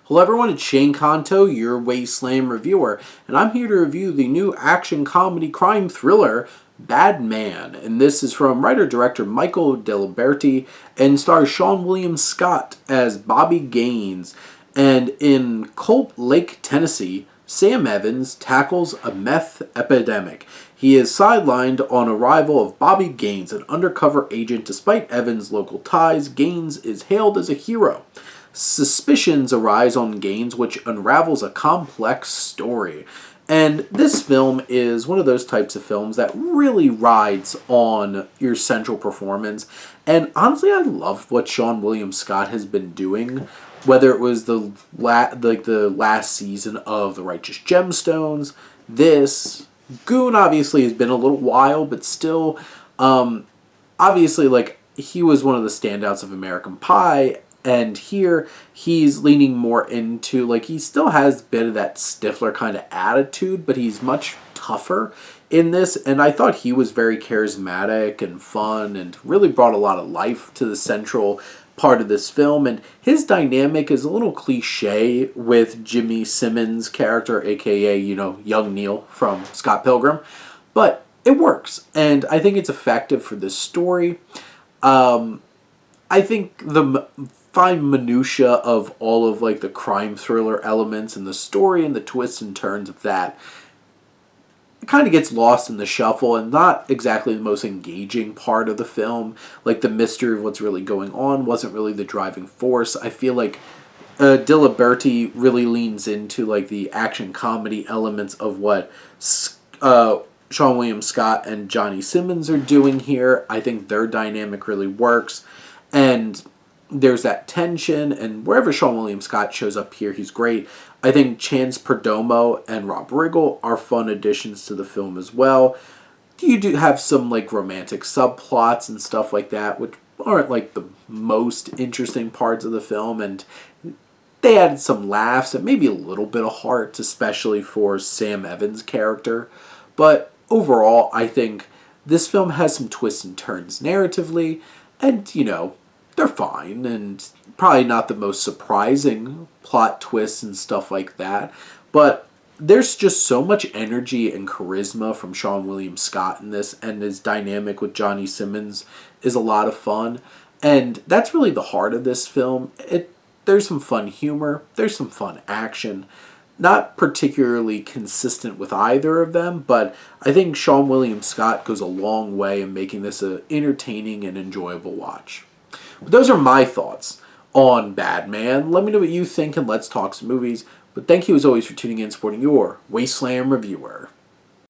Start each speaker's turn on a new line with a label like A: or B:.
A: Hello everyone, it's Shane Kanto, your Wasteland reviewer, and I'm here to review the new action comedy crime thriller, Bad Man. And this is from writer-director Michael Diliberti and stars Seann William Scott as Bobby Gaines. And in Colt Lake, Tennessee, Sam Evans tackles a meth epidemic. He is sidelined on arrival of Bobby Gaines, an undercover agent. Despite Evans' local ties, Gaines is hailed as a hero. Suspicions arise on Gaines, which unravels a complex story. And this film is one of those types of films that really rides on your central performance. And honestly, I love what Seann William Scott has been doing. Whether it was the last season of The Righteous Gemstones, this Goon obviously has been a little while, but still, obviously, he was one of the standouts of American Pie. And here, he's leaning more into, he still has a bit of that Stifler kind of attitude, but he's much tougher in this. And I thought he was very charismatic and fun and really brought a lot of life to the central part of this film. And his dynamic is a little cliche with Jimmy Simmons' character, a.k.a., young Neil from Scott Pilgrim. But it works, and I think it's effective for this story. I think the fine minutia of all of the crime thriller elements and the story and the twists and turns of that, it kind of gets lost in the shuffle and not exactly the most engaging part of the film. The mystery of what's really going on wasn't really the driving force. I feel like Diliberti really leans into the action comedy elements of what Seann William Scott and Johnny Simmons are doing here. I think their dynamic really works, and there's that tension, and wherever Seann William Scott shows up here, he's great. I think Chance Perdomo and Rob Riggle are fun additions to the film as well. You do have some romantic subplots and stuff like that, which aren't the most interesting parts of the film, and they added some laughs and maybe a little bit of heart, especially for Sam Evans' character. But overall, I think this film has some twists and turns narratively, and they're fine, and probably not the most surprising plot twists and stuff like that. But there's just so much energy and charisma from Seann William Scott in this, and his dynamic with Johnny Simmons is a lot of fun. And that's really the heart of this film. There's some fun humor, there's some fun action. Not particularly consistent with either of them, but I think Seann William Scott goes a long way in making this an entertaining and enjoyable watch. But those are my thoughts on Bad Man. Let me know what you think, and let's talk some movies. But thank you as always for tuning in and supporting your Wasteland reviewer.